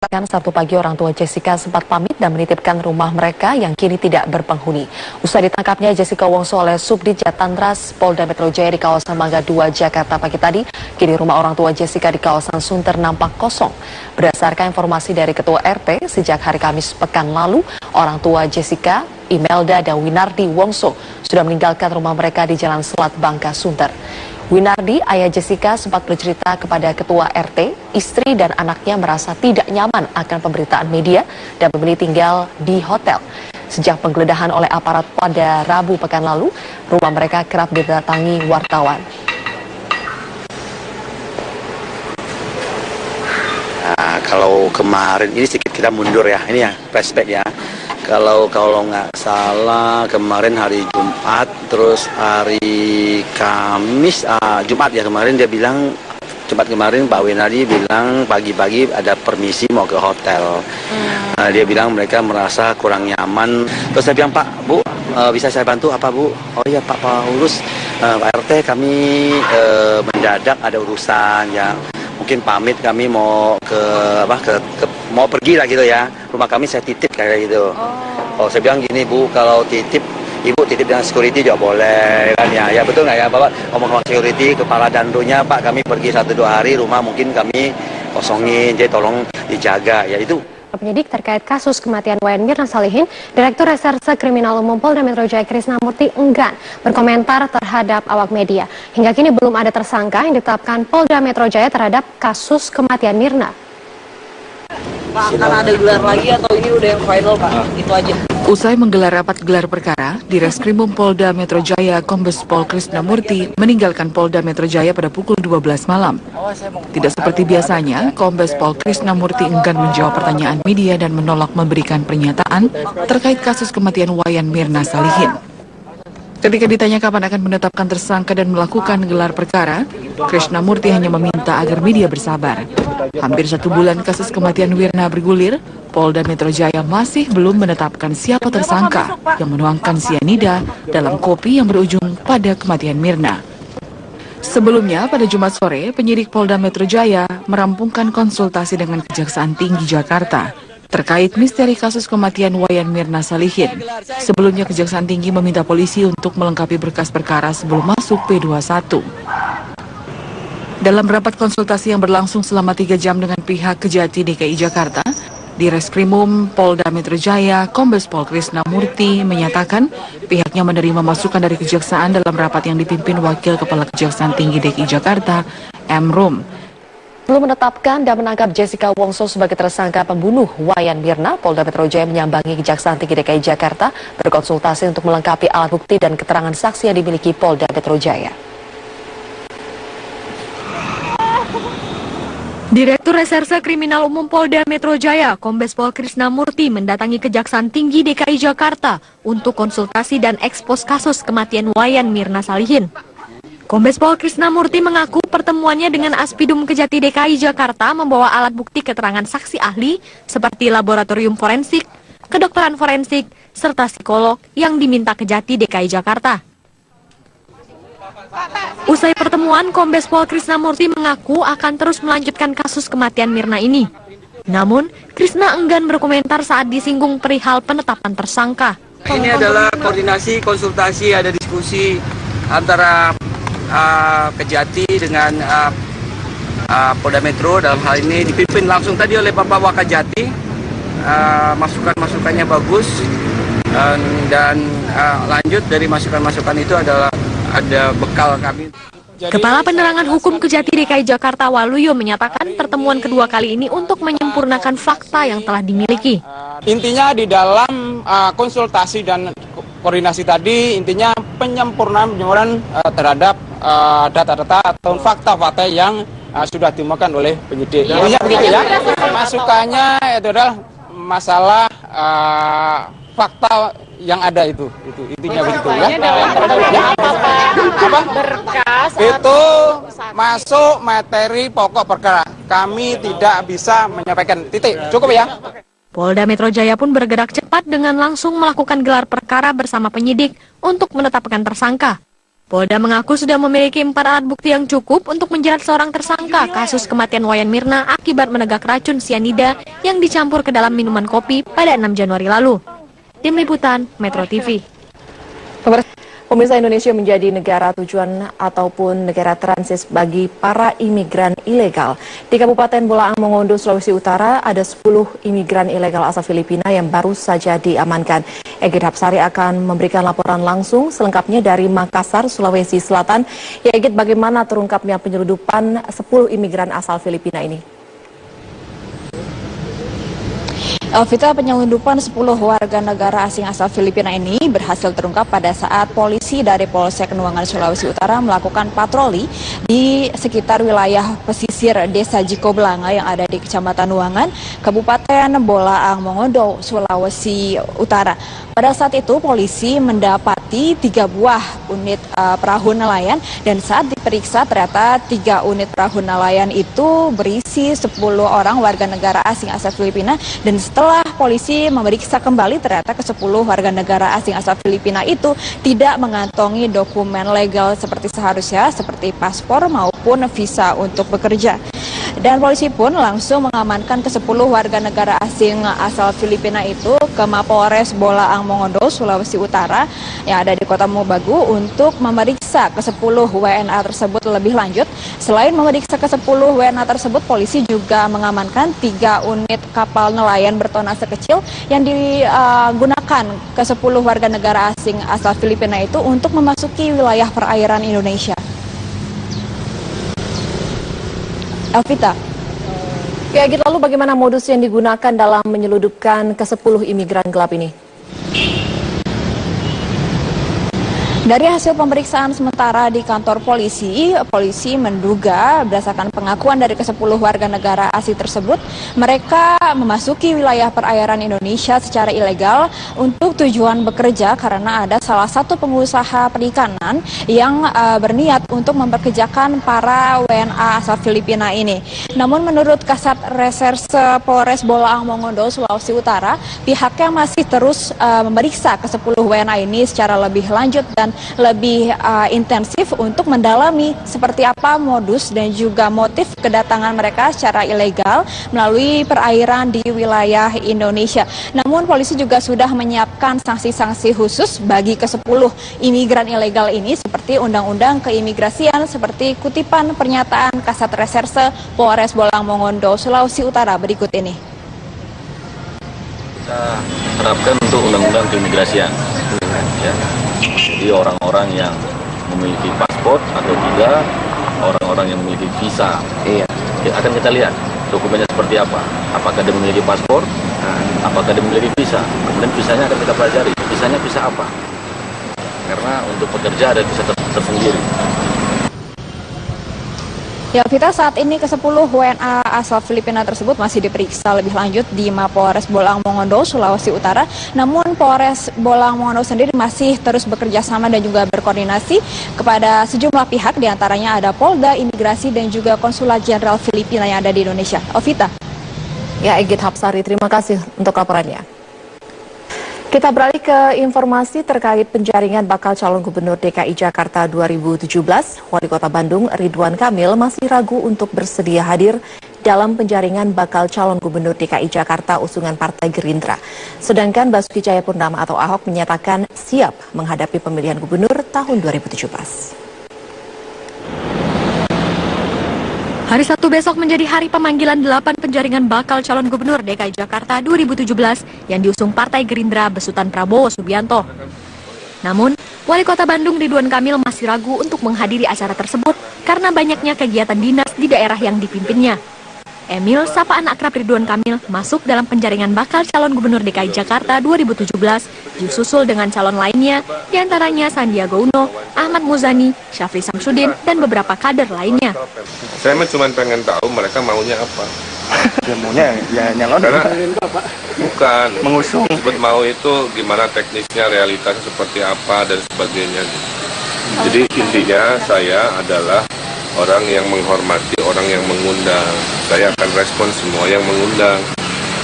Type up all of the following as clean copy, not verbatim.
Sabtu pagi orang tua Jessica sempat pamit dan menitipkan rumah mereka yang kini tidak berpenghuni. Usai ditangkapnya Jessica Wongso oleh Subdit Jatantras Polda Metro Jaya di kawasan Mangga 2, Jakarta pagi tadi, kini rumah orang tua Jessica di kawasan Sunter nampak kosong. Berdasarkan informasi dari Ketua RT, sejak hari Kamis pekan lalu, orang tua Jessica, Imelda dan Winardi Wongso sudah meninggalkan rumah mereka di Jalan Selat Bangka, Sunter. Winardi, ayah Jessica, sempat bercerita kepada Ketua RT, istri dan anaknya merasa tidak nyaman akan pemberitaan media dan memilih tinggal di hotel. Sejak penggeledahan oleh aparat pada Rabu pekan lalu, rumah mereka kerap didatangi wartawan. Nah, kalau kemarin ini sedikit kita mundur ya, ini ya flashback ya. Kalau nggak salah kemarin hari Jumat, terus hari Kamis, Jumat ya kemarin dia bilang, Jumat kemarin Pak Winardi bilang pagi-pagi ada permisi mau ke hotel. Dia bilang mereka merasa kurang nyaman. Terus saya bilang, Pak, Bu, bisa saya bantu apa Bu? Oh iya Pak Paulus, Pak RT kami mendadak ada urusan ya. Mungkin pamit kami mau mau pergi lah gitu ya. Rumah kami saya titip kayak gitu. Oh saya bilang gini Bu, kalau titip Ibu titip dengan security juga boleh kan ya. Ya betul nggak ya Bapak ngomong sama security, kepala dandonya Pak kami pergi 1-2 hari, rumah mungkin kami kosongin, jadi tolong dijaga ya itu. Penyidik terkait kasus kematian Wayan Mirna Salihin, Direktur Reserse Kriminal Umum Polda Metro Jaya Krisnamurti enggan berkomentar terhadap awak media. Hingga kini belum ada tersangka yang ditetapkan Polda Metro Jaya terhadap kasus kematian Mirna. Pak, akan ada gelar lagi atau ini udah yang final Pak? Itu aja. Usai menggelar rapat gelar perkara, di Reskrimum Polda Metro Jaya, Kombes Pol Krisnamurti meninggalkan Polda Metro Jaya pada pukul 12 malam. Tidak seperti biasanya, Kombes Pol Krisnamurti enggan menjawab pertanyaan media dan menolak memberikan pernyataan terkait kasus kematian Wayan Mirna Salihin. Ketika ditanya kapan akan menetapkan tersangka dan melakukan gelar perkara, Krisnamurti hanya meminta agar media bersabar. Hampir 1 bulan kasus kematian Mirna bergulir, Polda Metro Jaya masih belum menetapkan siapa tersangka yang menuangkan sianida dalam kopi yang berujung pada kematian Mirna. Sebelumnya, pada Jumat sore, penyidik Polda Metro Jaya merampungkan konsultasi dengan Kejaksaan Tinggi Jakarta terkait misteri kasus kematian Wayan Mirna Salihin. Sebelumnya, Kejaksaan Tinggi meminta polisi untuk melengkapi berkas perkara sebelum masuk P21. Dalam rapat konsultasi yang berlangsung selama 3 jam dengan pihak Kejati DKI Jakarta, di Reskrimum Polda Metro Jaya, Kombes Pol Krisnamurti menyatakan pihaknya menerima masukan dari Kejaksaan dalam rapat yang dipimpin Wakil Kepala Kejaksaan Tinggi DKI Jakarta, M. Rum. Belum menetapkan dan menangkap Jessica Wongso sebagai tersangka pembunuh Wayan Mirna, Polda Metro Jaya menyambangi Kejaksaan Tinggi DKI Jakarta berkonsultasi untuk melengkapi alat bukti dan keterangan saksi yang dimiliki Polda Metro Jaya. Direktur Reserse Kriminal Umum Polda Metro Jaya, Kombes Pol Krisnamurti mendatangi Kejaksaan Tinggi DKI Jakarta untuk konsultasi dan ekspos kasus kematian Wayan Mirna Salihin. Kombes Pol Krisnamurti mengaku pertemuannya dengan Aspidum Kejati DKI Jakarta membawa alat bukti keterangan saksi ahli seperti laboratorium forensik, kedokteran forensik, serta psikolog yang diminta Kejati DKI Jakarta. Usai pertemuan, Kombes Pol Krisnamurti mengaku akan terus melanjutkan kasus kematian Mirna ini. Namun, Krisna enggan berkomentar saat disinggung perihal penetapan tersangka. Ini adalah koordinasi, konsultasi, ada diskusi antara Kejati dengan Polda Metro. Dalam hal ini dipimpin langsung tadi oleh Bapak Wakajati. Masukan-masukannya bagus dan lanjut dari masukan-masukan itu adalah ada bekal kami. Kepala Penerangan Hukum Kejati DKI Jakarta Waluyo menyatakan pertemuan kedua kali ini untuk menyempurnakan fakta yang telah dimiliki. Intinya di dalam konsultasi dan koordinasi tadi, intinya penyempurnaan terhadap data-data atau fakta-fakta yang sudah ditemukan oleh penyidik. Intinya begitu ya. Masukannya itu adalah masalah fakta yang ada itu intinya begitu ya. Apa? Berkas itu masuk materi pokok perkara. Kami tidak bisa menyampaikan titik. Cukup ya. Polda Metro Jaya pun bergerak cepat dengan langsung melakukan gelar perkara bersama penyidik untuk menetapkan tersangka. Polda mengaku sudah memiliki 4 alat bukti yang cukup untuk menjerat seorang tersangka kasus kematian Wayan Mirna akibat menegak racun sianida yang dicampur ke dalam minuman kopi pada 6 Januari lalu. Tim Liputan Metro TV. Pemirsa, Indonesia menjadi negara tujuan ataupun negara transit bagi para imigran ilegal. Di Kabupaten Bolaang Mongondo, Sulawesi Utara, ada 10 imigran ilegal asal Filipina yang baru saja diamankan. Egit Hapsari akan memberikan laporan langsung selengkapnya dari Makassar, Sulawesi Selatan. Ya, Egit, bagaimana terungkapnya penyeludupan 10 imigran asal Filipina ini? Elvita, penyelundupan 10 warga negara asing asal Filipina ini berhasil terungkap pada saat polisi dari Polsek Nuangan, Sulawesi Utara melakukan patroli di sekitar wilayah pesisir Desa Jiko Belanga yang ada di Kecamatan Nuangan, Kabupaten Bolaang Mongondo, Sulawesi Utara. Pada saat itu polisi mendapati 3 buah unit perahu nelayan, dan saat diperiksa ternyata 3 unit perahu nelayan itu berisi 10 orang warga negara asing asal Filipina, dan setelah polisi memeriksa kembali ternyata ke-10 warga negara asing asal Filipina itu tidak mengantongi dokumen legal seperti seharusnya, seperti paspor maupun visa untuk bekerja. Dan polisi pun langsung mengamankan ke-10 warga negara asing asal Filipina itu ke Mapolres Bolaang Mongondo, Sulawesi Utara yang ada di Kota Mobagu untuk memeriksa ke-10 WNA tersebut lebih lanjut. Selain memeriksa ke-10 WNA tersebut, polisi juga mengamankan 3 unit kapal nelayan bertonase kecil yang digunakan ke-10 warga negara asing asal Filipina itu untuk memasuki wilayah perairan Indonesia. Elvita. Ya, Egit, lalu bagaimana modus yang digunakan dalam menyeludupkan ke-10 imigran gelap ini? Dari hasil pemeriksaan sementara di kantor polisi, polisi menduga berdasarkan pengakuan dari ke-10 warga negara asing tersebut, mereka memasuki wilayah perairan Indonesia secara ilegal untuk tujuan bekerja karena ada salah satu pengusaha perikanan yang berniat untuk mempekerjakan para WNA asal Filipina ini. Namun menurut Kasat Reserse Polres Bolaang Mongondo, Sulawesi Utara, pihaknya masih terus memeriksa ke-10 WNA ini secara lebih lanjut dan lebih intensif untuk mendalami seperti apa modus dan juga motif kedatangan mereka secara ilegal melalui perairan di wilayah Indonesia. Namun polisi juga sudah menyiapkan sanksi-sanksi khusus bagi ke-10 imigran ilegal ini seperti Undang-Undang Keimigrasian, seperti kutipan pernyataan Kasat Reserse Polres Bolaang Mongondo, Sulawesi Utara berikut ini. Kita terapkan untuk Undang-Undang Keimigrasian. Ya. Jadi orang-orang yang memiliki paspor atau tidak, orang-orang yang memiliki visa, akan kita lihat dokumennya seperti apa. Apakah dia memiliki paspor, apakah dia memiliki visa. Kemudian visanya akan kita pelajari. Visanya visa apa? Karena untuk pekerja ada visa tersendiri. Ya, Vita, saat ini ke-10 WNA asal Filipina tersebut masih diperiksa lebih lanjut di Mapolres Bolaang Mongondo, Sulawesi Utara. Namun Polres Bolaang Mongondo sendiri masih terus bekerja sama dan juga berkoordinasi kepada sejumlah pihak, diantaranya ada Polda, Imigrasi, dan juga Konsulat Jenderal Filipina yang ada di Indonesia. Ovita. Ya, Egit Hapsari, terima kasih untuk laporannya. Kita beralih ke informasi terkait penjaringan bakal calon gubernur DKI Jakarta 2017. Wali Kota Bandung Ridwan Kamil masih ragu untuk bersedia hadir dalam penjaringan bakal calon gubernur DKI Jakarta usungan Partai Gerindra. Sedangkan Basuki Cahayapurnama atau Ahok menyatakan siap menghadapi pemilihan gubernur tahun 2017. Hari Sabtu besok menjadi hari pemanggilan 8 penjaringan bakal calon gubernur DKI Jakarta 2017 yang diusung Partai Gerindra besutan Prabowo Subianto. Namun, Wali Kota Bandung Ridwan Kamil masih ragu untuk menghadiri acara tersebut karena banyaknya kegiatan dinas di daerah yang dipimpinnya. Emil, sapaan akrab Ridwan Kamil, masuk dalam penjaringan bakal calon gubernur DKI Jakarta 2017, disusul dengan calon lainnya, diantaranya Sandiaga Uno, Ahmad Muzani, Syafri Samsudin, dan beberapa kader lainnya. Saya cuma pengen tahu mereka maunya apa. Maunya ya nyalon. Karena bukan mengusung. Sebut mau itu gimana teknisnya, realitasnya seperti apa dan sebagainya. Jadi intinya saya adalah orang yang menghormati, orang yang mengundang. Saya akan respon semua yang mengundang.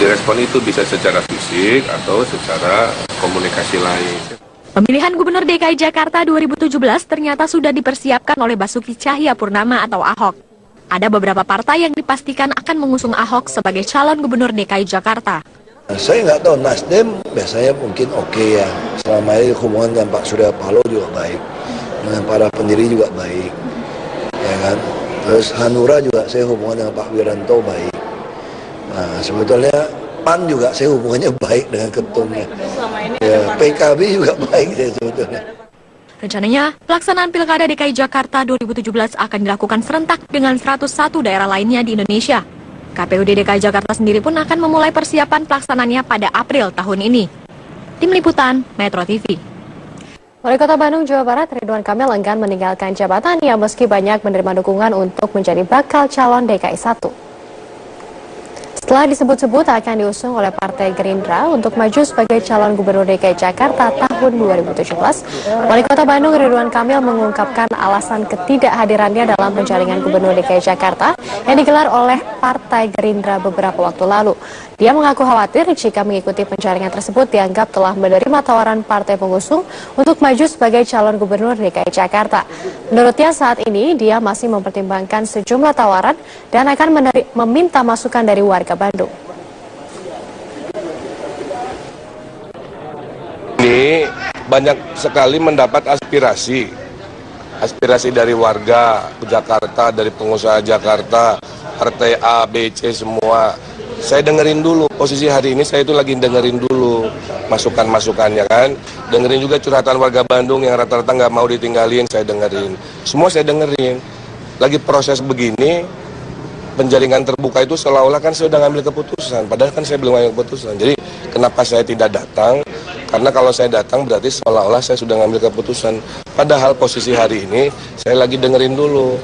Direspon itu bisa secara fisik atau secara komunikasi lain. Pemilihan Gubernur DKI Jakarta 2017 ternyata sudah dipersiapkan oleh Basuki Cahayapurnama atau Ahok. Ada beberapa partai yang dipastikan akan mengusung Ahok sebagai calon Gubernur DKI Jakarta. Saya nggak tahu, Nasdem biasanya mungkin oke ya. Selama ini hubungan dengan Pak Surya Paloh juga baik, dengan para pendiri juga baik, ya kan. Terus Hanura juga saya hubungan dengan Pak Wiranto baik. Nah sebetulnya PAN juga saya hubungannya baik dengan ketumnya. Ya, PKB juga baik saya sebetulnya. Rencananya, pelaksanaan Pilkada DKI Jakarta 2017 akan dilakukan serentak dengan 101 daerah lainnya di Indonesia. KPUD DKI Jakarta sendiri pun akan memulai persiapan pelaksananya pada April tahun ini. Tim Liputan, Metro TV. Wali Kota Bandung, Jawa Barat, Ridwan Kamil enggan meninggalkan jabatannya meski banyak menerima dukungan untuk menjadi bakal calon DKI 1. Setelah disebut-sebut akan diusung oleh Partai Gerindra untuk maju sebagai calon Gubernur DKI Jakarta tahun 2017, Wali Kota Bandung Ridwan Kamil mengungkapkan alasan ketidakhadirannya dalam penjaringan Gubernur DKI Jakarta yang digelar oleh Partai Gerindra beberapa waktu lalu. Dia mengaku khawatir jika mengikuti penjaringan tersebut dianggap telah menerima tawaran partai pengusung untuk maju sebagai calon Gubernur DKI Jakarta. Menurutnya saat ini dia masih mempertimbangkan sejumlah tawaran dan akan meminta masukan dari warga Bandung. Ini banyak sekali mendapat aspirasi dari warga Jakarta, dari pengusaha Jakarta, partai A, B, C semua. Saya dengerin dulu, posisi hari ini saya itu lagi dengerin dulu masukan-masukannya kan. Dengerin juga curhatan warga Bandung yang rata-rata nggak mau ditinggalin, saya dengerin. Semua saya dengerin. Lagi proses begini, penjaringan terbuka itu seolah-olah kan saya sudah ngambil keputusan. Padahal kan saya belum ngambil keputusan. Jadi kenapa saya tidak datang? Karena kalau saya datang berarti seolah-olah saya sudah ngambil keputusan. Padahal posisi hari ini saya lagi dengerin dulu.